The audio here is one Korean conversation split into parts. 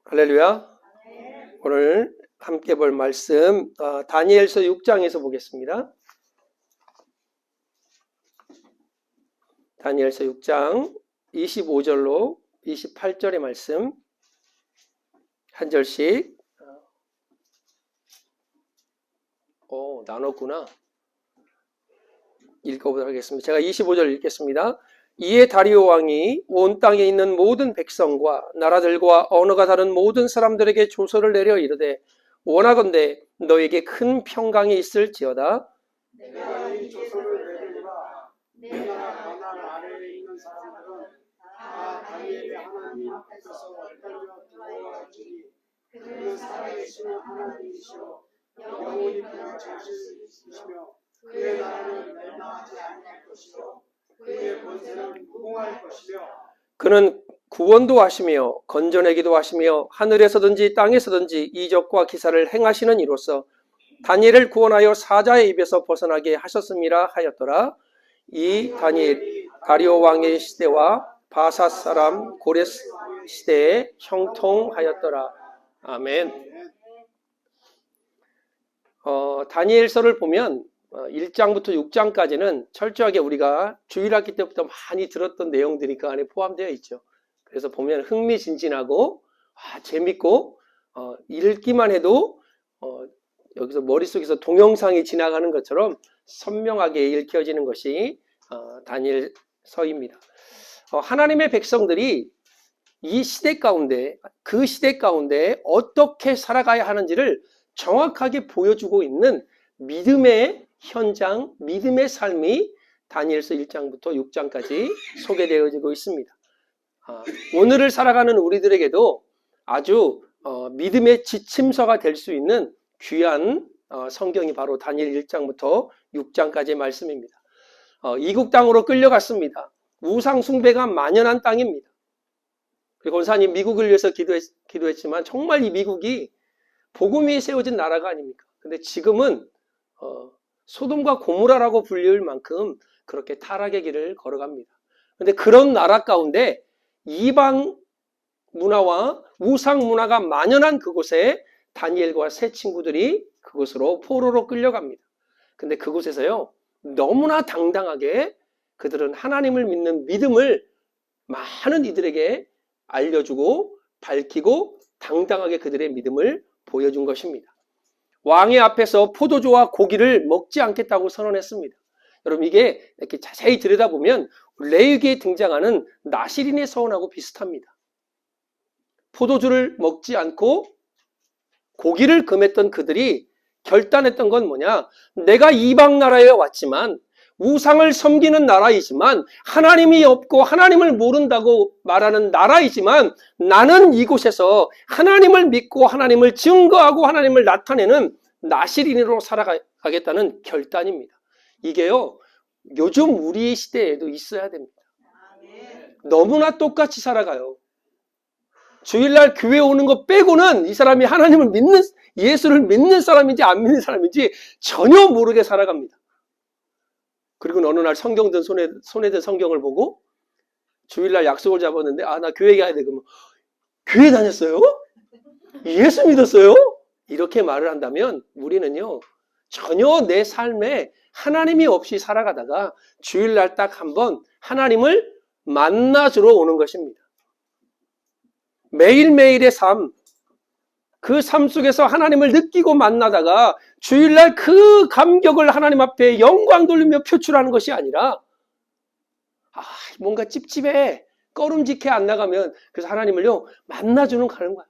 할렐루야. 오늘 함께 볼 말씀 다니엘서 6장에서 보겠습니다. 다니엘서 6장 25절로 28절의 말씀 한 절씩 나눴구나. 읽어보도록 하겠습니다. 제가 25절 읽겠습니다. 이에 다리오 왕이 온 땅에 있는 모든 백성과 나라들과 언어가 다른 모든 사람들에게 조서를 내려 이르되 원하건대 너에게 큰 평강이 있을지어다. 내가 이 조서를 내리노라. 내 나라 아래에 있는 사람들은 다 다니엘의 하나님 앞에서 엇갈려 두려워하리니 그는 살아계시는 하나님이시오 영원히 변하실 수 있으시며 그의 나라는 멸망하지 아니할 것이요 그의 권세는 무궁할 것이며 그는 구원도 하시며 건져내기도 하시며 하늘에서든지 땅에서든지 이적과 기사를 행하시는 이로써 다니엘을 구원하여 사자의 입에서 벗어나게 하셨음이라 하였더라. 이 다니엘이 다리오 왕의 시대와 바사 사람 고레스 시대에 형통하였더라. 아멘. 다니엘서를 보면 1장부터 6장까지는 철저하게 우리가 주일학기 때부터 많이 들었던 내용들이 그 안에 포함되어 있죠. 그래서 보면 흥미진진하고 재밌고 읽기만 해도 여기서 머릿속에서 동영상이 지나가는 것처럼 선명하게 읽혀지는 것이 다니엘서입니다. 하나님의 백성들이 이 시대 가운데 그 시대 가운데 어떻게 살아가야 하는지를 정확하게 보여주고 있는 믿음의 현장, 믿음의 삶이 다니엘서 1장부터 6장까지 소개되어지고 있습니다. 오늘을 살아가는 우리들에게도 아주 믿음의 지침서가 될 수 있는 귀한 성경이 바로 다니엘 1장부터 6장까지의 말씀입니다. 이국 땅으로 끌려갔습니다. 우상 숭배가 만연한 땅입니다. 그리고 권사님 미국을 위해서 기도했지만 정말 이 미국이 복음 위에 세워진 나라가 아닙니까? 근데 지금은 소돔과 고모라라고 불릴 만큼 그렇게 타락의 길을 걸어갑니다. 그런데 그런 나라 가운데 이방 문화와 우상 문화가 만연한 그곳에 다니엘과 세 친구들이 그곳으로 포로로 끌려갑니다. 근데 그곳에서요 너무나 당당하게 그들은 하나님을 믿는 믿음을 많은 이들에게 알려주고 밝히고 당당하게 그들의 믿음을 보여준 것입니다. 왕의 앞에서 포도주와 고기를 먹지 않겠다고 선언했습니다. 여러분 이게 이렇게 자세히 들여다보면 레위기에 등장하는 나시린의 서원하고 비슷합니다. 포도주를 먹지 않고 고기를 금했던 그들이 결단했던 건 뭐냐? 내가 이방 나라에 왔지만 우상을 섬기는 나라이지만 하나님이 없고 하나님을 모른다고 말하는 나라이지만 나는 이곳에서 하나님을 믿고 하나님을 증거하고 하나님을 나타내는 나시린으로 살아가겠다는 결단입니다. 이게요 요즘 우리 시대에도 있어야 됩니다. 너무나 똑같이 살아가요. 주일날 교회 오는 거 빼고는 이 사람이 하나님을 믿는 예수를 믿는 사람인지 안 믿는 사람인지 전혀 모르게 살아갑니다. 그리고 어느 날 성경 든 손에 든 성경을 보고 주일날 약속을 잡았는데 나 교회 가야 돼. 그러면 교회 다녔어요? 예수 믿었어요? 이렇게 말을 한다면 우리는요 전혀 내 삶에 하나님이 없이 살아가다가 주일날 딱 한번 하나님을 만나주러 오는 것입니다. 매일매일의 삶, 그 삶 속에서 하나님을 느끼고 만나다가 주일날 그 감격을 하나님 앞에 영광 돌리며 표출하는 것이 아니라 뭔가 찝찝해, 꺼름직해 안 나가면 그래서 하나님을요 만나주는 가는 거야.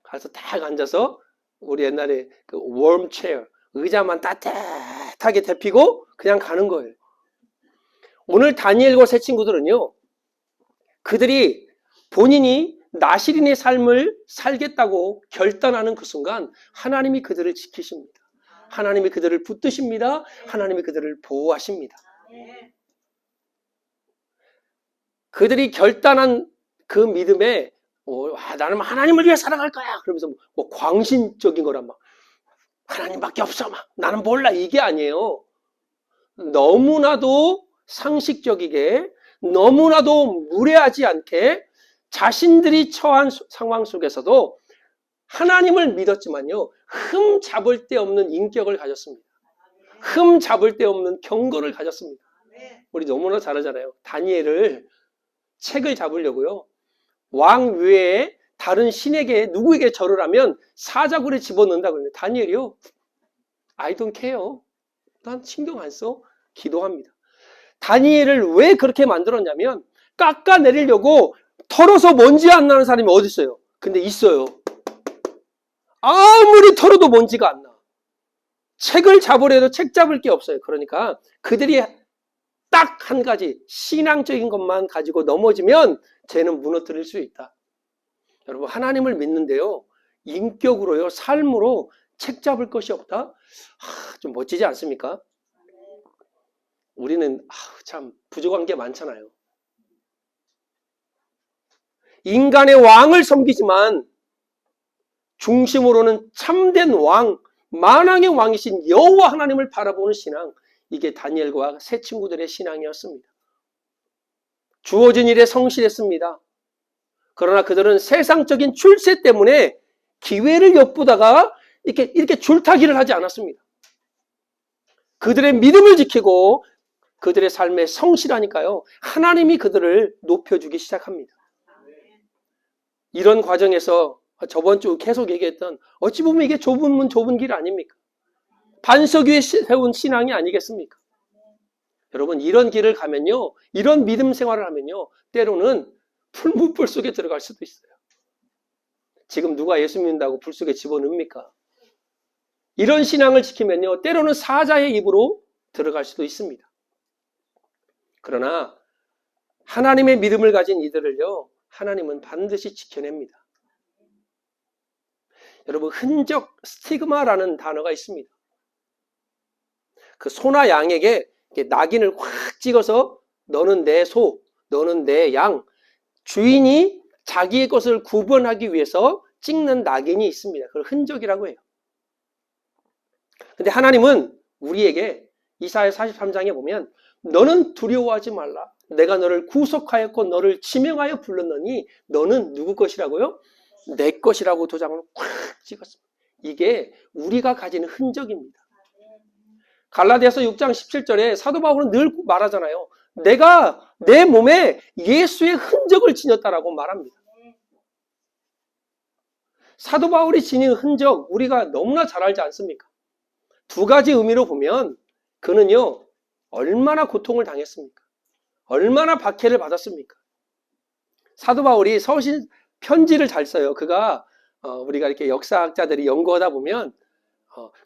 가서 딱 앉아서 우리 옛날에 그 웜체어 의자만 따뜻하게 데피고 그냥 가는 거예요. 오늘 다니엘과 세 친구들은요 그들이 본인이 나시린의 삶을 살겠다고 결단하는 그 순간 하나님이 그들을 지키십니다. 하나님이 그들을 붙드십니다. 하나님이 그들을 보호하십니다. 그들이 결단한 그 믿음에 나는 하나님을 위해 살아갈 거야. 그러면서 뭐 광신적인 거란 막 하나님밖에 없어. 막 나는 몰라. 이게 아니에요. 너무나도 상식적이게 너무나도 무례하지 않게 자신들이 처한 상황 속에서도 하나님을 믿었지만요, 흠 잡을 데 없는 인격을 가졌습니다. 흠 잡을 데 없는 경고를 가졌습니다. 우리 너무나 잘 알잖아요. 다니엘을 책을 잡으려고요, 왕 외에 다른 신에게 누구에게 절을 하면 사자굴에 집어넣는다고 그러는데 다니엘이요, I don't care. 난 신경 안 써. 기도합니다. 다니엘을 왜 그렇게 만들었냐면 깎아내리려고 털어서 먼지 안 나는 사람이 어디 있어요? 근데 있어요. 아무리 털어도 먼지가 안 나. 책을 잡으려 해도 책 잡을 게 없어요. 그러니까 그들이 딱 한 가지 신앙적인 것만 가지고 넘어지면 쟤는 무너뜨릴 수 있다. 여러분, 하나님을 믿는데요, 인격으로요, 삶으로 책 잡을 것이 없다? 좀 멋지지 않습니까? 우리는 참 부족한 게 많잖아요. 인간의 왕을 섬기지만 중심으로는 참된 왕, 만왕의 왕이신 여호와 하나님을 바라보는 신앙, 이게 다니엘과 세 친구들의 신앙이었습니다. 주어진 일에 성실했습니다. 그러나 그들은 세상적인 출세 때문에 기회를 엿보다가 이렇게 줄타기를 하지 않았습니다. 그들의 믿음을 지키고 그들의 삶에 성실하니까요, 하나님이 그들을 높여주기 시작합니다. 이런 과정에서 저번 주 계속 얘기했던, 어찌 보면 이게 좁은 문 좁은 길 아닙니까? 반석 위에 세운 신앙이 아니겠습니까? 여러분, 이런 길을 가면요, 이런 믿음 생활을 하면요, 때로는 풀무불 속에 들어갈 수도 있어요. 지금 누가 예수 믿는다고 불 속에 집어넣습니까? 이런 신앙을 지키면요, 때로는 사자의 입으로 들어갈 수도 있습니다. 그러나 하나님의 믿음을 가진 이들을요, 하나님은 반드시 지켜냅니다. 여러분, 흔적, 스티그마라는 단어가 있습니다. 그 소나 양에게 낙인을 확 찍어서 너는 내 소, 너는 내 양, 주인이 자기의 것을 구분하기 위해서 찍는 낙인이 있습니다. 그걸 흔적이라고 해요. 근데 하나님은 우리에게 이사야 43장에 보면 너는 두려워하지 말라. 내가 너를 구속하였고 너를 지명하여 불렀느니 너는 누구 것이라고요? 내 것이라고 도장을 꽉 찍었습니다. 이게 우리가 가지는 흔적입니다. 갈라디아서 6장 17절에 사도 바울은 늘 말하잖아요. 내가 내 몸에 예수의 흔적을 지녔다라고 말합니다. 사도 바울이 지닌 흔적, 우리가 너무나 잘 알지 않습니까? 두 가지 의미로 보면 그는요, 얼마나 고통을 당했습니까? 얼마나 박해를 받았습니까? 사도 바울이 서신 편지를 잘 써요. 그가 우리가 이렇게 역사학자들이 연구하다 보면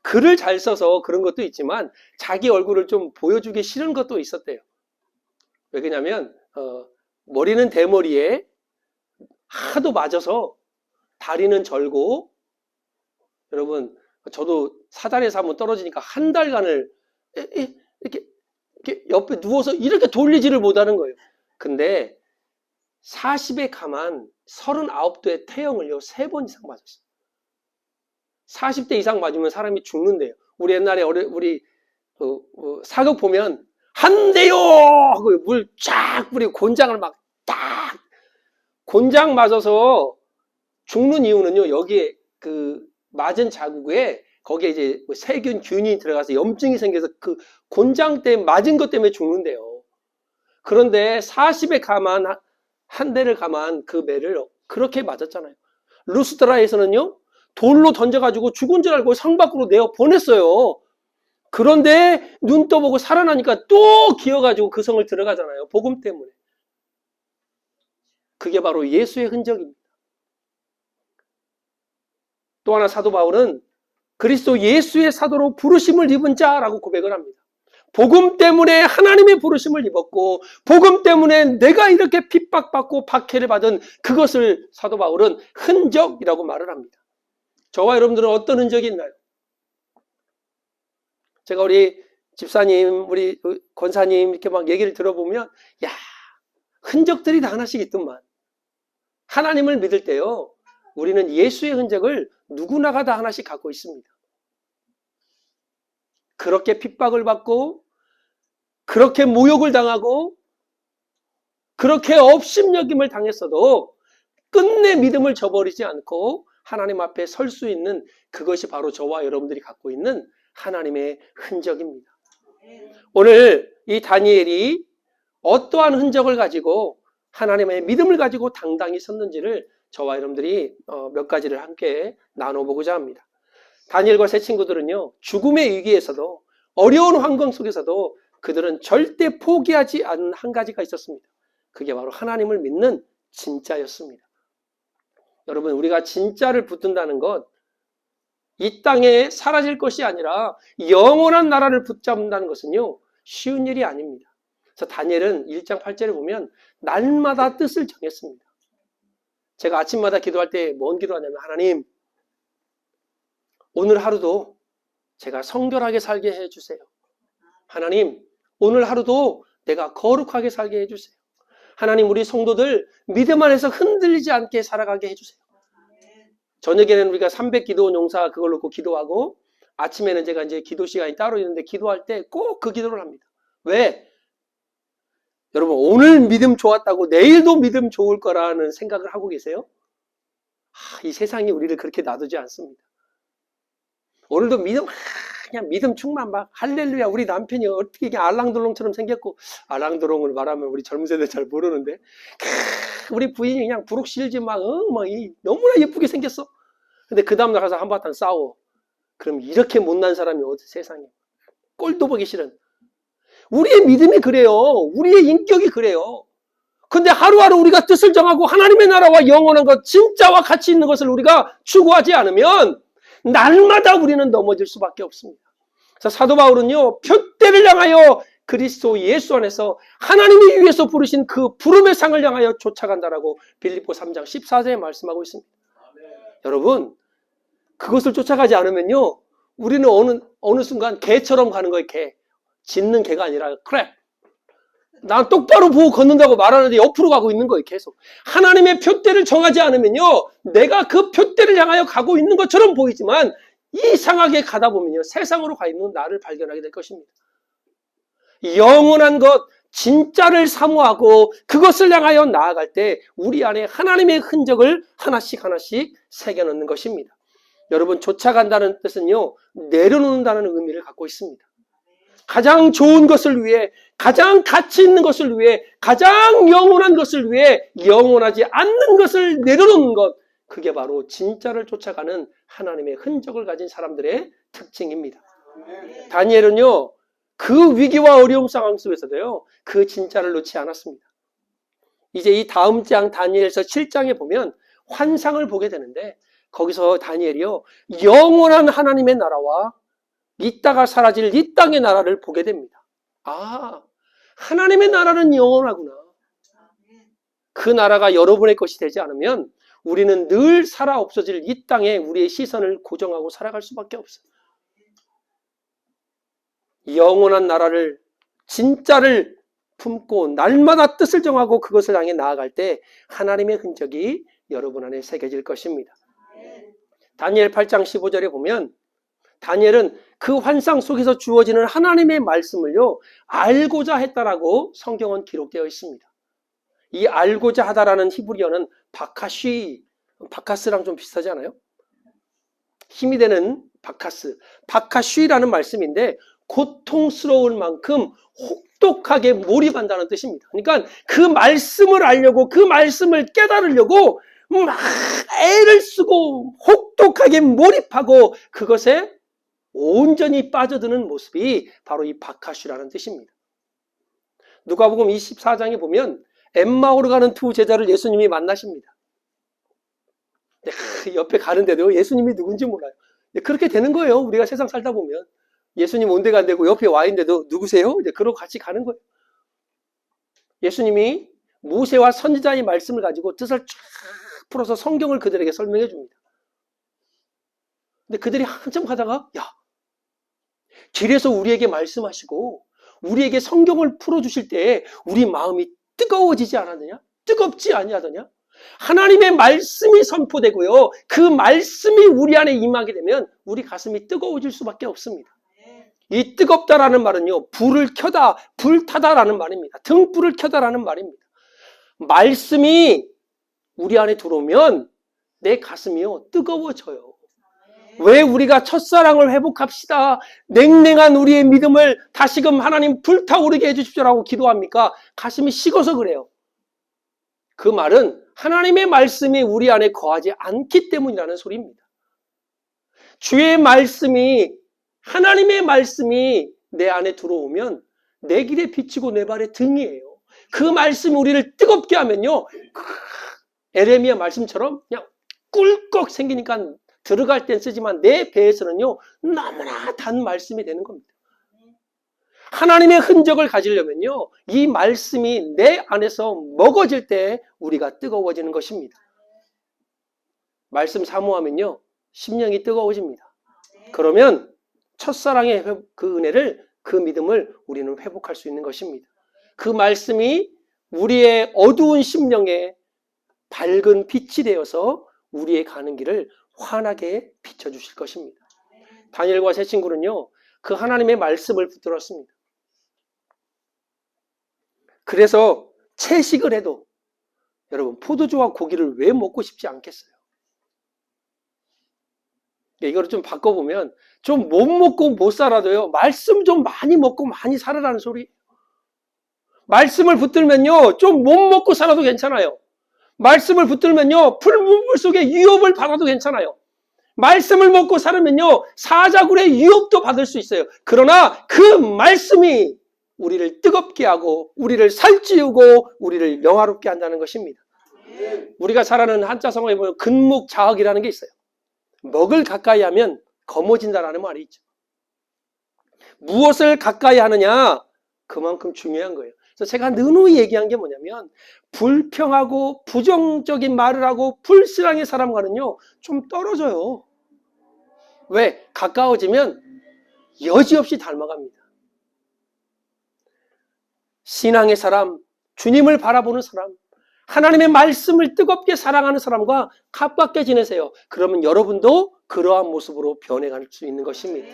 글을 잘 써서 그런 것도 있지만 자기 얼굴을 좀 보여주기 싫은 것도 있었대요. 왜냐면 머리는 대머리에 하도 맞아서 다리는 절고, 여러분 저도 사단에서 한번 떨어지니까 한 달간을 이렇게 옆에 누워서 이렇게 돌리지를 못하는 거예요. 근데 40에 감한 39도의 태형을요 3번 이상 맞았어요. 40대 이상 맞으면 사람이 죽는데요. 우리 옛날에 우리 사극 보면 한 대요 하고 물 쫙 뿌리고 곤장을 막 딱, 곤장 맞아서 죽는 이유는요, 여기에 그 맞은 자국에 거기에 이제 세균, 균이 들어가서 염증이 생겨서 그 곤장 때문에 맞은 것 때문에 죽는데요. 그런데 40에 감한 한 대를 감한 그 매를 그렇게 맞았잖아요. 루스드라에서는요, 돌로 던져가지고 죽은 줄 알고 성 밖으로 내어 보냈어요. 그런데 눈 떠보고 살아나니까 또 기어가지고 그 성을 들어가잖아요. 복음 때문에. 그게 바로 예수의 흔적입니다. 또 하나 사도 바울은 그리스도 예수의 사도로 부르심을 입은 자라고 고백을 합니다. 복음 때문에 하나님의 부르심을 입었고, 복음 때문에 내가 이렇게 핍박받고 박해를 받은 그것을 사도 바울은 흔적이라고 말을 합니다. 저와 여러분들은 어떤 흔적이 있나요? 제가 우리 집사님, 우리 권사님 이렇게 막 얘기를 들어보면, 야, 흔적들이 다 하나씩 있더만. 하나님을 믿을 때요, 우리는 예수의 흔적을 누구나가 다 하나씩 갖고 있습니다. 그렇게 핍박을 받고, 그렇게 모욕을 당하고, 그렇게 업심여김을 당했어도 끝내 믿음을 저버리지 않고 하나님 앞에 설 수 있는 그것이 바로 저와 여러분들이 갖고 있는 하나님의 흔적입니다. 오늘 이 다니엘이 어떠한 흔적을 가지고 하나님의 믿음을 가지고 당당히 섰는지를 저와 여러분들이 몇 가지를 함께 나눠보고자 합니다. 다니엘과 세 친구들은요, 죽음의 위기에서도 어려운 환경 속에서도 그들은 절대 포기하지 않은 한 가지가 있었습니다. 그게 바로 하나님을 믿는 진짜였습니다. 여러분, 우리가 진짜를 붙든다는 것, 이 땅에 사라질 것이 아니라 영원한 나라를 붙잡는다는 것은요, 쉬운 일이 아닙니다. 그래서 다니엘은 1장 8절에 보면 날마다 뜻을 정했습니다. 제가 아침마다 기도할 때 뭔 기도하냐면, 하나님, 오늘 하루도 제가 성결하게 살게 해주세요. 하나님, 오늘 하루도 내가 거룩하게 살게 해주세요. 하나님, 우리 성도들 믿음 안에서 흔들리지 않게 살아가게 해주세요. 저녁에는 우리가 300기도 용사 그걸 놓고 기도하고, 아침에는 제가 이제 기도 시간이 따로 있는데 기도할 때 꼭 그 기도를 합니다. 왜? 여러분, 오늘 믿음 좋았다고 내일도 믿음 좋을 거라는 생각을 하고 계세요? 이 세상이 우리를 그렇게 놔두지 않습니다. 오늘도 믿음, 그냥 믿음 충만 막 할렐루야. 우리 남편이 어떻게 그냥 알랑돌롱처럼 생겼고, 알랑돌롱을 말하면 우리 젊은 세대 잘 모르는데, 우리 부인이 그냥 부룩실지 막 너무나 예쁘게 생겼어. 근데 그 다음날 가서 한바탕 싸워. 그럼 이렇게 못난 사람이 어디 세상에. 꼴도 보기 싫은. 우리의 믿음이 그래요. 우리의 인격이 그래요. 근데 하루하루 우리가 뜻을 정하고 하나님의 나라와 영원한 것, 진짜와 가치 있는 것을 우리가 추구하지 않으면 날마다 우리는 넘어질 수밖에 없습니다. 그래서 사도 바울은요, 표대를 향하여 그리스도 예수 안에서 하나님이 위해서 부르신 그 부름의 상을 향하여 쫓아간다라고 빌립보 3장 14절에 말씀하고 있습니다. 여러분, 그것을 쫓아가지 않으면요, 우리는 어느 순간 개처럼 가는 거예요. 개. 짖는 개가 아니라 크랩. 난 똑바로 보고 걷는다고 말하는데 옆으로 가고 있는 거예요. 계속. 하나님의 표대를 정하지 않으면요, 내가 그 표대를 향하여 가고 있는 것처럼 보이지만 이상하게 가다 보면요, 세상으로 가 있는 나를 발견하게 될 것입니다. 영원한 것, 진짜를 사모하고 그것을 향하여 나아갈 때 우리 안에 하나님의 흔적을 하나씩 하나씩 새겨넣는 것입니다. 여러분, 쫓아간다는 뜻은요, 내려놓는다는 의미를 갖고 있습니다. 가장 좋은 것을 위해, 가장 가치 있는 것을 위해, 가장 영원한 것을 위해 영원하지 않는 것을 내려놓는 것, 그게 바로 진짜를 쫓아가는 하나님의 흔적을 가진 사람들의 특징입니다. 다니엘은요, 그 위기와 어려움 상황 속에서도요, 그 진짜를 놓지 않았습니다. 이제 이 다음 장 다니엘서 7장에 보면 환상을 보게 되는데, 거기서 다니엘이요, 영원한 하나님의 나라와 이따가 사라질 이 땅의 나라를 보게 됩니다. 하나님의 나라는 영원하구나. 그 나라가 여러분의 것이 되지 않으면 우리는 늘 살아 없어질 이 땅에 우리의 시선을 고정하고 살아갈 수밖에 없어요. 영원한 나라를, 진짜를 품고 날마다 뜻을 정하고 그것을 향해 나아갈 때 하나님의 흔적이 여러분 안에 새겨질 것입니다. 다니엘 8장 15절에 보면 다니엘은 그 환상 속에서 주어지는 하나님의 말씀을요, 알고자 했다라고 성경은 기록되어 있습니다. 이 알고자 하다라는 히브리어는 바카스랑 좀 비슷하지 않아요? 힘이 되는 바카쉬라는 말씀인데, 고통스러울 만큼 혹독하게 몰입한다는 뜻입니다. 그러니까 그 말씀을 알려고, 그 말씀을 깨달으려고 막 애를 쓰고 혹독하게 몰입하고 그것에 온전히 빠져드는 모습이 바로 이 바카슈라는 뜻입니다. 누가복음 24장에 보면 엠마오로 가는 두 제자를 예수님이 만나십니다. 옆에 가는데도 예수님이 누군지 몰라요. 그렇게 되는 거예요. 우리가 세상 살다 보면 예수님 온데가 안 되고 옆에 와 있는데도 누구세요? 이제 그러고 같이 가는 거예요. 예수님이 모세와 선지자의 말씀을 가지고 뜻을 쫙 풀어서 성경을 그들에게 설명해 줍니다. 근데 그들이 한참 가다가, 길에서 우리에게 말씀하시고 우리에게 성경을 풀어주실 때 우리 마음이 뜨거워지지 않았느냐? 뜨겁지 아니하더냐? 하나님의 말씀이 선포되고요, 그 말씀이 우리 안에 임하게 되면 우리 가슴이 뜨거워질 수밖에 없습니다. 이 뜨겁다라는 말은요, 불을 켜다, 불타다라는 말입니다. 등불을 켜다라는 말입니다. 말씀이 우리 안에 들어오면 내 가슴이요 뜨거워져요. 왜 우리가 첫사랑을 회복합시다, 냉랭한 우리의 믿음을 다시금 하나님 불타오르게 해주십시오라고 기도합니까? 가슴이 식어서 그래요. 그 말은 하나님의 말씀이 우리 안에 거하지 않기 때문이라는 소리입니다. 주의 말씀이, 하나님의 말씀이 내 안에 들어오면 내 길에 비치고 내 발에 등이에요. 그 말씀이 우리를 뜨겁게 하면요, 에레미야 말씀처럼 그냥 꿀꺽 생기니까 들어갈 땐 쓰지만 내 배에서는요 너무나 단 말씀이 되는 겁니다. 하나님의 흔적을 가지려면요 이 말씀이 내 안에서 먹어질 때 우리가 뜨거워지는 것입니다. 말씀 사모하면요 심령이 뜨거워집니다. 그러면 첫사랑의 그 은혜를, 그 믿음을 우리는 회복할 수 있는 것입니다. 그 말씀이 우리의 어두운 심령에 밝은 빛이 되어서 우리의 가는 길을 환하게 비춰주실 것입니다. 다니엘과 세 친구는요 그 하나님의 말씀을 붙들었습니다. 그래서 채식을 해도 여러분 포도주와 고기를 왜 먹고 싶지 않겠어요? 이거를 좀 바꿔보면 좀 못 먹고 못 살아도요 말씀 좀 많이 먹고 많이 살아라는 소리. 말씀을 붙들면요 좀 못 먹고 살아도 괜찮아요. 말씀을 붙들면요 풀무불 속에 유업을 받아도 괜찮아요. 말씀을 먹고 살으면요 사자굴의 유업도 받을 수 있어요. 그러나 그 말씀이 우리를 뜨겁게 하고 우리를 살찌우고 우리를 영화롭게 한다는 것입니다. 우리가 잘 아는 한자 성어에 보면 근묵자학이라는 게 있어요. 먹을 가까이 하면 검어진다라는 말이 있죠. 무엇을 가까이 하느냐 그만큼 중요한 거예요. 그래서 제가 누누이 얘기한 게 뭐냐면 불평하고 부정적인 말을 하고 불신앙의 사람과는요 좀 떨어져요. 왜? 가까워지면 여지없이 닮아갑니다. 신앙의 사람, 주님을 바라보는 사람, 하나님의 말씀을 뜨겁게 사랑하는 사람과 가깝게 지내세요. 그러면 여러분도 그러한 모습으로 변해갈 수 있는 것입니다.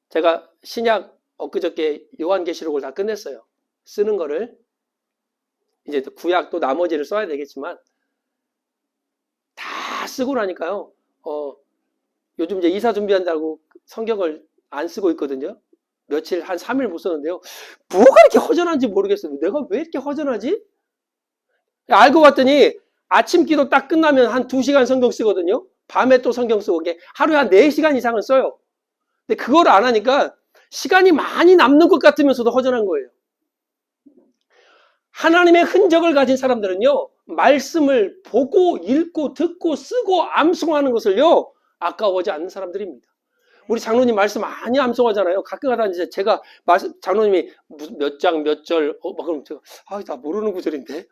제가 신약 엊그저께 요한계시록을 다 끝냈어요. 쓰는 거를. 이제 구약 또 나머지를 써야 되겠지만 다 쓰고 나니까요. 요즘 이제 이사 준비한다고 성경을 안 쓰고 있거든요. 며칠 한 3일 못 썼는데요. 뭐가 이렇게 허전한지 모르겠어요. 내가 왜 이렇게 허전하지? 알고 봤더니 아침 기도 딱 끝나면 한 2시간 성경 쓰거든요. 밤에 또 성경 쓰고 하루에 한 4시간 이상은 써요. 근데 그걸 안 하니까 시간이 많이 남는 것 같으면서도 허전한 거예요. 하나님의 흔적을 가진 사람들은요 말씀을 보고 읽고 듣고 쓰고 암송하는 것을요 아까워하지 않는 사람들입니다. 우리 장로님 말씀 많이 암송하잖아요. 가끔 가다 이제 제가 장로님이 무슨 몇 장 몇 절 그럼 제가 나 모르는 구절인데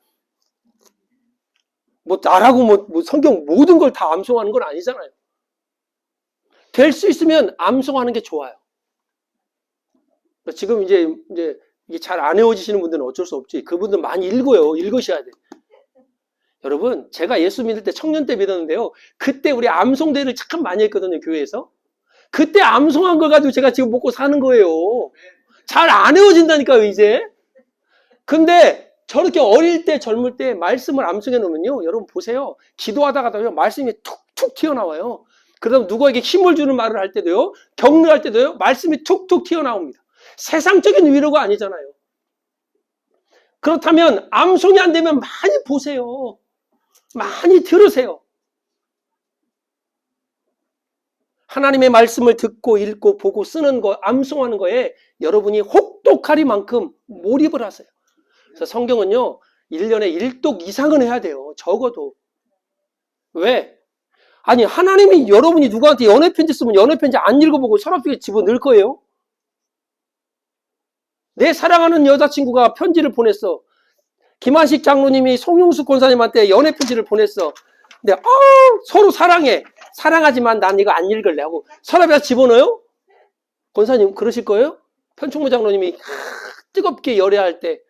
뭐 나라고 뭐 성경 모든 걸 다 암송하는 건 아니잖아요. 될 수 있으면 암송하는 게 좋아요. 지금 이제 이게 잘 안 외워지시는 분들은 어쩔 수 없지. 그분들 많이 읽어요. 읽으셔야 돼. 여러분, 제가 예수 믿을 때 청년 때 믿었는데요. 그때 우리 암송대를 참 많이 했거든요, 교회에서. 그때 암송한 걸 가지고 제가 지금 먹고 사는 거예요. 잘 안 외워진다니까요, 이제. 근데 저렇게 어릴 때, 젊을 때 말씀을 암송해 놓으면요. 여러분 보세요. 기도하다가도요, 말씀이 툭툭 튀어나와요. 그러다 누구에게 힘을 주는 말을 할 때도요, 격려할 때도요, 말씀이 툭툭 튀어나옵니다. 세상적인 위로가 아니잖아요. 그렇다면 암송이 안 되면 많이 보세요. 많이 들으세요. 하나님의 말씀을 듣고 읽고 보고 쓰는 거, 암송하는 거에 여러분이 혹독하리만큼 몰입을 하세요. 그래서 성경은요 1년에 1독 이상은 해야 돼요. 적어도. 왜? 아니 하나님이 여러분이 누구한테 연애편지 쓰면 연애편지 안 읽어보고 서랍 속에 집어넣을 거예요? 내 사랑하는 여자친구가 편지를 보냈어. 김한식 장로님이 송용숙 권사님한테 연애편지를 보냈어. 근데 서로 사랑해. 사랑하지만 난 이거 안 읽을래 하고 서랍에다 집어넣어요? 권사님 그러실 거예요? 편충무 장로님이 뜨겁게 열애할 때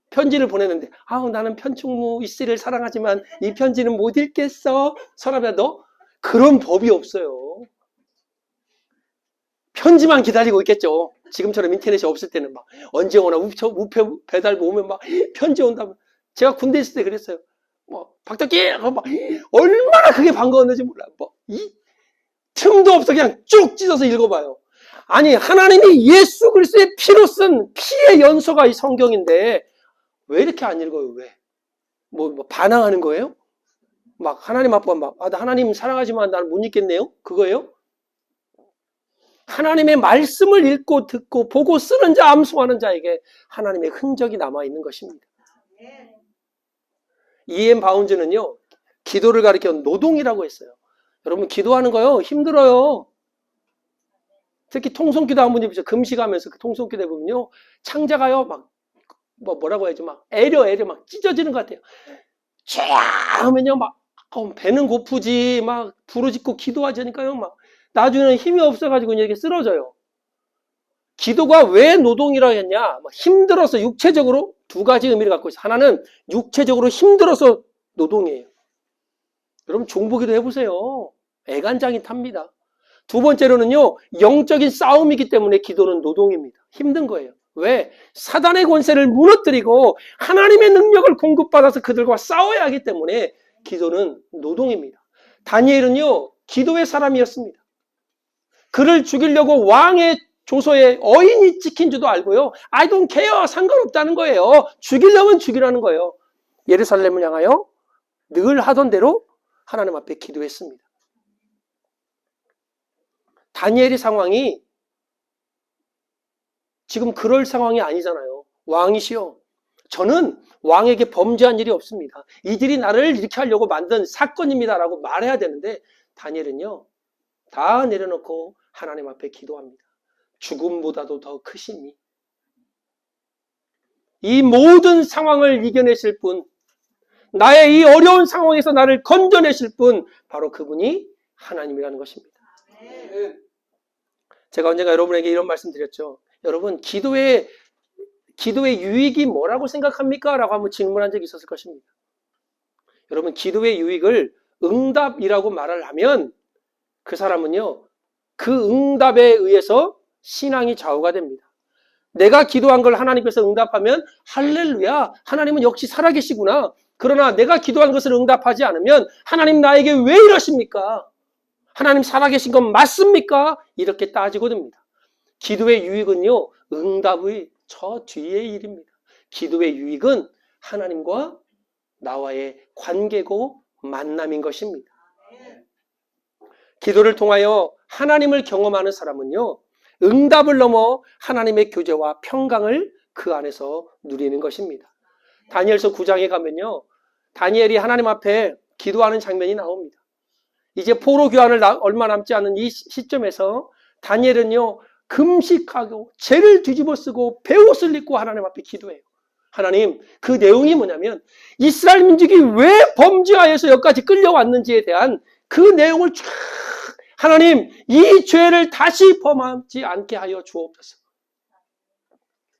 편지를 보냈는데 나는 편충무 이씨를 사랑하지만 이 편지는 못 읽겠어. 서랍에다 넣어? 그런 법이 없어요. 편지만 기다리고 있겠죠. 지금처럼 인터넷이 없을 때는 막 언제 오나 우표 배달 오면 막 편지 온다면 제가 군대 있을 때 그랬어요. 뭐 박덕기 막 얼마나 그게 반가웠는지 몰라. 뭐 이 틈도 없어 그냥 쭉 찢어서 읽어봐요. 아니 하나님이 예수 그리스도의 피로 쓴 피의 연소가 이 성경인데 왜 이렇게 안 읽어요? 왜? 뭐 반항하는 거예요? 막 하나님 앞에 막 나 하나님 사랑하지만 나는 못 읽겠네요? 그거예요? 하나님의 말씀을 읽고 듣고 보고 쓰는 자, 암송하는 자에게 하나님의 흔적이 남아있는 것입니다. E.M. 바운즈는요, 기도를 가리켜 노동이라고 했어요. 여러분, 기도하는 거요, 힘들어요. 특히 통성기도 한 분이 금식하면서 그 통성기도 해보면요, 창자가요, 막, 뭐라고 해야지, 막, 애려, 막 찢어지는 것 같아요. 쫙 하면요, 막, 배는 고프지, 막, 부르짖고 기도하자니까요, 막, 나중에는 힘이 없어가지고 이렇게 쓰러져요. 기도가 왜 노동이라고 했냐? 막 힘들어서 육체적으로 두 가지 의미를 갖고 있어요. 하나는 육체적으로 힘들어서 노동이에요. 여러분 종보기도 해보세요. 애간장이 탑니다. 두 번째로는요. 영적인 싸움이기 때문에 기도는 노동입니다. 힘든 거예요. 왜? 사단의 권세를 무너뜨리고 하나님의 능력을 공급받아서 그들과 싸워야 하기 때문에 기도는 노동입니다. 다니엘은요. 기도의 사람이었습니다. 그를 죽이려고 왕의 조서에 어인이 찍힌 줄도 알고요. I don't care. 상관없다는 거예요. 죽이려면 죽이라는 거예요. 예루살렘을 향하여 늘 하던 대로 하나님 앞에 기도했습니다. 다니엘의 상황이 지금 그럴 상황이 아니잖아요. 왕이시여. 저는 왕에게 범죄한 일이 없습니다. 이들이 나를 이렇게 하려고 만든 사건입니다라고 말해야 되는데 다니엘은요. 다 내려놓고 하나님 앞에 기도합니다. 죽음보다도 더 크시니 이 모든 상황을 이겨내실 분, 나의 이 어려운 상황에서 나를 건져내실 분, 바로 그분이 하나님이라는 것입니다. 제가 언젠가 여러분에게 이런 말씀 드렸죠. 여러분 기도의 유익이 뭐라고 생각합니까? 라고 한번 질문한 적이 있었을 것입니다. 여러분 기도의 유익을 응답이라고 말을 하면 그 사람은요 그 응답에 의해서 신앙이 좌우가 됩니다. 내가 기도한 걸 하나님께서 응답하면 할렐루야, 하나님은 역시 살아계시구나. 그러나 내가 기도한 것을 응답하지 않으면 하나님 나에게 왜 이러십니까? 하나님 살아계신 건 맞습니까? 이렇게 따지고 듭니다. 기도의 유익은요 응답의 저 뒤의 일입니다. 기도의 유익은 하나님과 나와의 관계고 만남인 것입니다. 기도를 통하여 하나님을 경험하는 사람은요 응답을 넘어 하나님의 교제와 평강을 그 안에서 누리는 것입니다. 다니엘서 9장에 가면요 다니엘이 하나님 앞에 기도하는 장면이 나옵니다. 이제 포로 교환을 얼마 남지 않은 이 시점에서 다니엘은요 금식하고 죄를 뒤집어 쓰고 베옷을 입고 하나님 앞에 기도해요. 하나님, 그 내용이 뭐냐면 이스라엘 민족이 왜 범죄하여서 여기까지 끌려왔는지에 대한 그 내용을 쫙 하나님, 이 죄를 다시 범하지 않게 하여 주옵소서.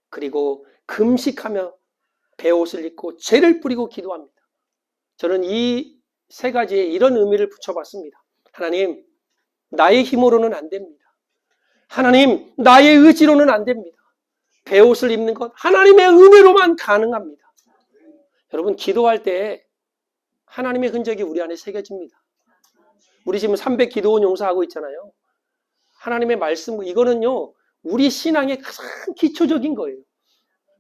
그리고 금식하며 베옷을 입고 죄를 뿌리고 기도합니다. 저는 이 세 가지에 이런 의미를 붙여봤습니다. 하나님, 나의 힘으로는 안 됩니다. 하나님, 나의 의지로는 안 됩니다. 베옷을 입는 것 하나님의 은혜로만 가능합니다. 여러분 기도할 때 하나님의 흔적이 우리 안에 새겨집니다. 우리 지금 300 기도원 용사하고 있잖아요. 하나님의 말씀 이거는요 우리 신앙의 가장 기초적인 거예요.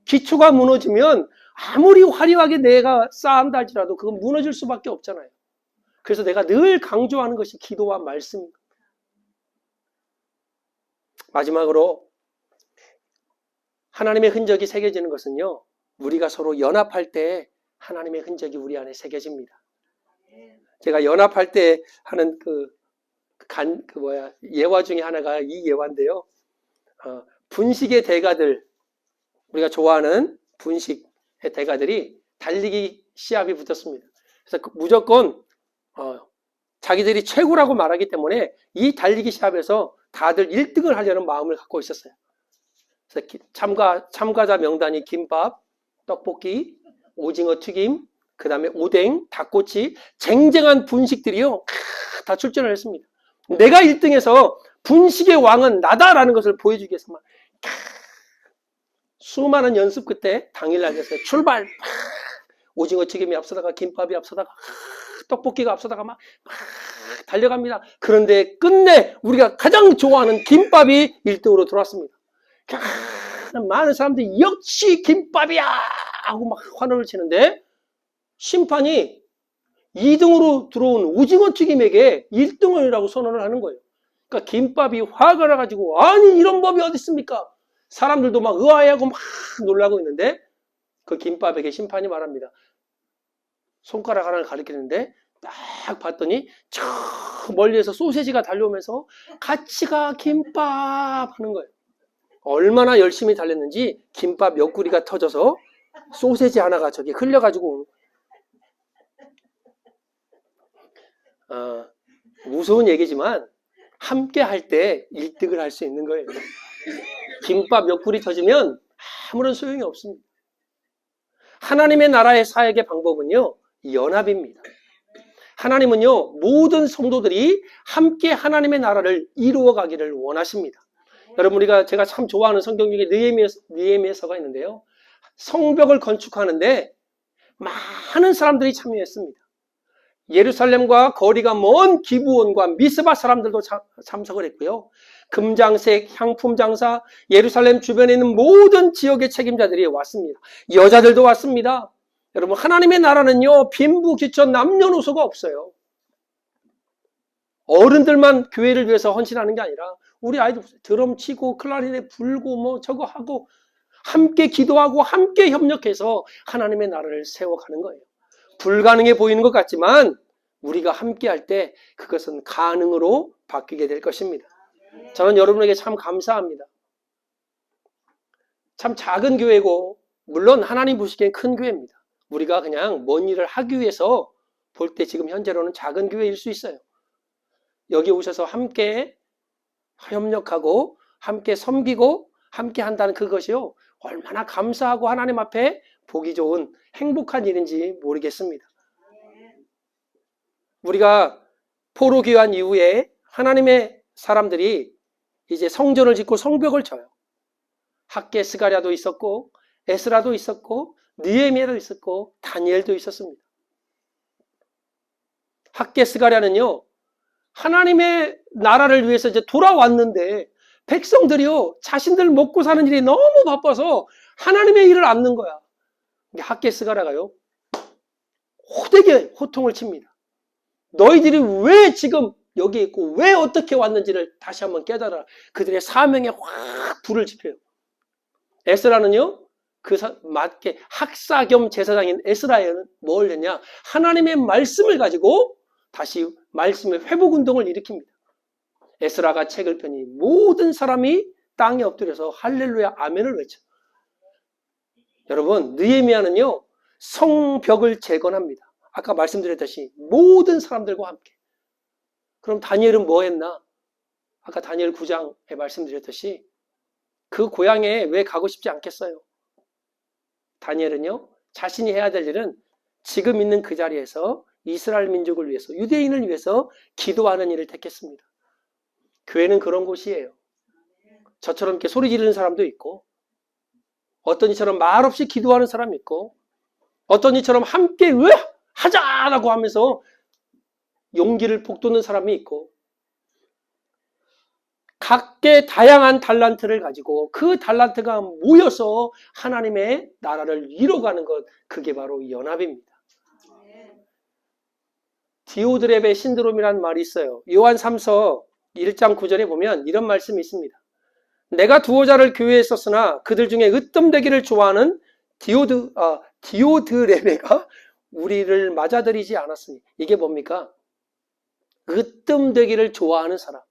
기초가 무너지면 아무리 화려하게 내가 쌓은다 할지라도 그건 무너질 수밖에 없잖아요. 그래서 내가 늘 강조하는 것이 기도와 말씀입니다. 마지막으로 하나님의 흔적이 새겨지는 것은요 우리가 서로 연합할 때 하나님의 흔적이 우리 안에 새겨집니다. 제가 연합할 때 하는 예화 중에 하나가 이 예화인데요. 분식의 대가들, 우리가 좋아하는 분식의 대가들이 달리기 시합이 붙었습니다. 그래서 무조건 자기들이 최고라고 말하기 때문에 이 달리기 시합에서 다들 1등을 하려는 마음을 갖고 있었어요. 그래서 참가자 명단이 김밥, 떡볶이, 오징어 튀김, 그 다음에 오뎅, 닭꼬치, 쟁쟁한 분식들이요 다 출전을 했습니다. 내가 1등해서 분식의 왕은 나다라는 것을 보여주기 위해서 막 수많은 연습 끝에 당일날 됐어요. 출발! 오징어 튀김이 앞서다가 김밥이 앞서다가 떡볶이가 앞서다가 막 달려갑니다. 그런데 끝내 우리가 가장 좋아하는 김밥이 1등으로 들어왔습니다. 많은 사람들이 역시 김밥이야 하고 막 환호를 치는데 심판이 2등으로 들어온 오징어 튀김에게 1등이라고 선언을 하는 거예요. 그러니까 김밥이 화가 나가지고 아니 이런 법이 어디 있습니까? 사람들도 막 의아해하고 막 놀라고 있는데 그 김밥에게 심판이 말합니다. 손가락 하나를 가리키는데 딱 봤더니 저 멀리에서 소세지가 달려오면서 같이 가 김밥 하는 거예요. 얼마나 열심히 달렸는지 김밥 옆구리가 터져서 소세지 하나가 저기 흘려가지고 무서운 얘기지만 함께 할 때 1등을 할 수 있는 거예요. 김밥 옆구리 터지면 아무런 소용이 없습니다. 하나님의 나라의 사역의 방법은요, 연합입니다. 하나님은요, 모든 성도들이 함께 하나님의 나라를 이루어 가기를 원하십니다. 여러분, 제가 참 좋아하는 성경 중에 느헤미야서가 있는데요. 성벽을 건축하는데 많은 사람들이 참여했습니다. 예루살렘과 거리가 먼 기브온과 미스바 사람들도 참석을 했고요. 금장색, 향품 장사, 예루살렘 주변에 있는 모든 지역의 책임자들이 왔습니다. 여자들도 왔습니다. 여러분, 하나님의 나라는요, 빈부귀천 남녀노소가 없어요. 어른들만 교회를 위해서 헌신하는 게 아니라 우리 아이들 드럼 치고 클라리넷 불고 뭐 저거 하고 함께 기도하고 함께 협력해서 하나님의 나라를 세워가는 거예요. 불가능해 보이는 것 같지만 우리가 함께 할 때 그것은 가능으로 바뀌게 될 것입니다. 저는 여러분에게 참 감사합니다. 참 작은 교회고 물론 하나님 보시기엔 큰 교회입니다. 우리가 그냥 뭔 일을 하기 위해서 볼 때 지금 현재로는 작은 교회일 수 있어요. 여기 오셔서 함께 협력하고 함께 섬기고 함께 한다는 그것이요, 얼마나 감사하고 하나님 앞에 보기 좋은 행복한 일인지 모르겠습니다. 우리가 포로 귀환 이후에 하나님의 사람들이 이제 성전을 짓고 성벽을 쳐요. 학개 스가랴도 있었고 에스라도 있었고 느헤미야도 있었고 다니엘도 있었습니다. 학개 스가랴는요, 하나님의 나라를 위해서 이제 돌아왔는데 백성들이요, 자신들 먹고 사는 일이 너무 바빠서 하나님의 일을 안 넣는 거야. 학개 스가랴가요, 호되게 호통을 칩니다. 너희들이 왜 지금 여기 있고 왜 어떻게 왔는지를 다시 한번 깨달아. 그들의 사명에 확 불을 지펴요. 에스라는요, 맞게 학사 겸 제사장인 에스라에는 뭘 했냐, 하나님의 말씀을 가지고 다시 말씀의 회복운동을 일으킵니다. 에스라가 책을 펴니 모든 사람이 땅에 엎드려서 할렐루야 아멘을 외쳐. 여러분, 느헤미야는요, 성벽을 재건합니다. 아까 말씀드렸듯이 모든 사람들과 함께. 그럼 다니엘은 뭐 했나? 아까 다니엘 9장에 말씀드렸듯이 그 고향에 왜 가고 싶지 않겠어요? 다니엘은요, 자신이 해야 될 일은 지금 있는 그 자리에서 이스라엘 민족을 위해서, 유대인을 위해서 기도하는 일을 택했습니다. 교회는 그런 곳이에요. 저처럼 이렇게 소리 지르는 사람도 있고, 어떤 이처럼 말없이 기도하는 사람이 있고, 어떤 이처럼 함께 왜 하자라고 하면서 용기를 북돋는 사람이 있고, 각계 다양한 달란트를 가지고 그 달란트가 모여서 하나님의 나라를 이뤄가는 것, 그게 바로 연합입니다. 디오드렙의 신드롬이라는 말이 있어요. 요한 3서 1장 9절에 보면 이런 말씀이 있습니다. 내가 두어 자를 교회에 썼으나 그들 중에 으뜸되기를 좋아하는 디오드레베가 우리를 맞아들이지 않았으니. 이게 뭡니까? 으뜸되기를 좋아하는 사람,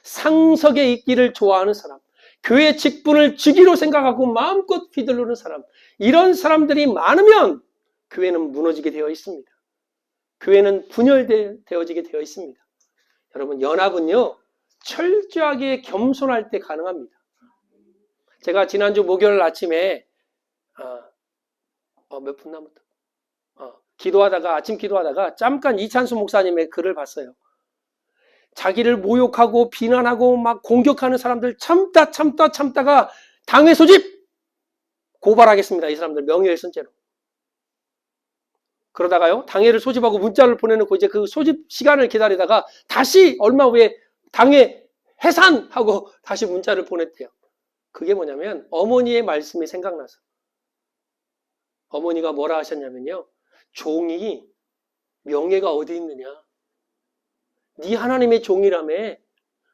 상석에 있기를 좋아하는 사람, 교회 직분을 직위로 생각하고 마음껏 휘두르는 사람, 이런 사람들이 많으면 교회는 무너지게 되어 있습니다. 교회는 분열되어지게 되어 있습니다. 여러분, 연합은요, 철저하게 겸손할 때 가능합니다. 제가 지난주 목요일 아침에 몇 분 남았다. 아침 기도하다가 잠깐 이찬수 목사님의 글을 봤어요. 자기를 모욕하고 비난하고 막 공격하는 사람들 참다가 당회 소집 고발하겠습니다. 이 사람들 명예훼손죄로. 그러다가요, 당회를 소집하고 문자를 보내놓고 이제 그 소집 시간을 기다리다가 다시 얼마 후에 당회 해산하고 다시 문자를 보냈대요. 그게 뭐냐면 어머니의 말씀이 생각나서. 어머니가 뭐라 하셨냐면요. 종이 명예가 어디 있느냐. 네 하나님의 종이라며.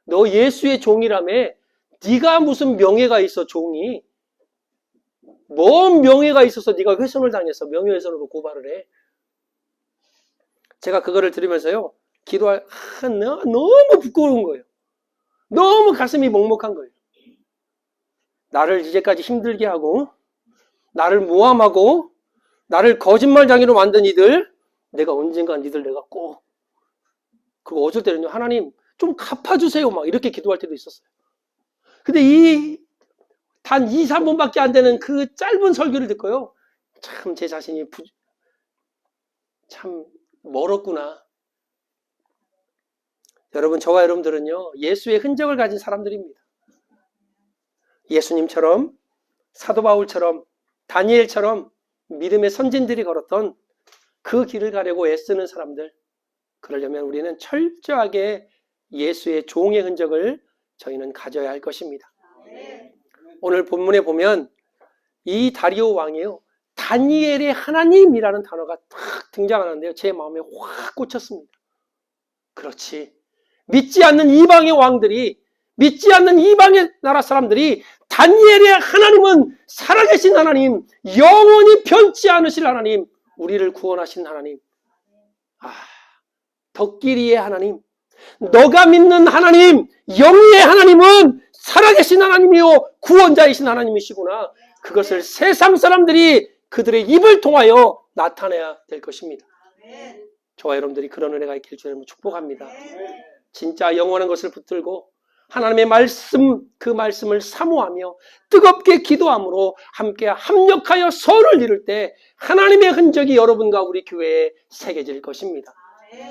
너 예수의 종이라며. 네가 무슨 명예가 있어 종이. 뭔 명예가 있어서 네가 훼손을 당해서 명예훼손으로 고발을 해. 제가 그거를 들으면서요. 너무 부끄러운 거예요. 너무 가슴이 먹먹한 거예요. 나를 이제까지 힘들게 하고 나를 모함하고 나를 거짓말장애로 만든 이들, 내가 언젠가 니들 내가 꼭, 그리고 어쩔 때는요, 하나님 좀 갚아주세요 막 이렇게 기도할 때도 있었어요. 근데 단 2, 3분밖에 안 되는 그 짧은 설교를 듣고요, 참 제 자신이 참 멀었구나. 여러분, 저와 여러분들은요, 예수의 흔적을 가진 사람들입니다. 예수님처럼, 사도 바울처럼, 다니엘처럼 믿음의 선진들이 걸었던 그 길을 가려고 애쓰는 사람들. 그러려면 우리는 철저하게 예수의 종의 흔적을 저희는 가져야 할 것입니다. 오늘 본문에 보면 이 다리오 왕이요, 다니엘의 하나님이라는 단어가 탁 등장하는데요. 제 마음에 확 꽂혔습니다. 그렇지. 믿지 않는 이방의 왕들이, 믿지 않는 이방의 나라 사람들이 다니엘의 하나님은 살아계신 하나님, 영원히 변치 않으실 하나님, 우리를 구원하신 하나님. 덕기리의 하나님, 너가 믿는 하나님, 영의 하나님은 살아계신 하나님이요 구원자이신 하나님이시구나. 그것을 세상 사람들이 그들의 입을 통하여 나타내야 될 것입니다. 저와 여러분들이 그런 은혜가 있길 주님을 축복합니다. 진짜 영원한 것을 붙들고 하나님의 말씀, 그 말씀을 사모하며 뜨겁게 기도함으로 함께 합력하여 선을 이룰 때 하나님의 흔적이 여러분과 우리 교회에 새겨질 것입니다.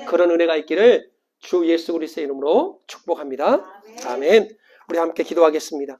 그런 은혜가 있기를 주 예수 그리스도의 이름으로 축복합니다. 아멘. 우리 함께 기도하겠습니다.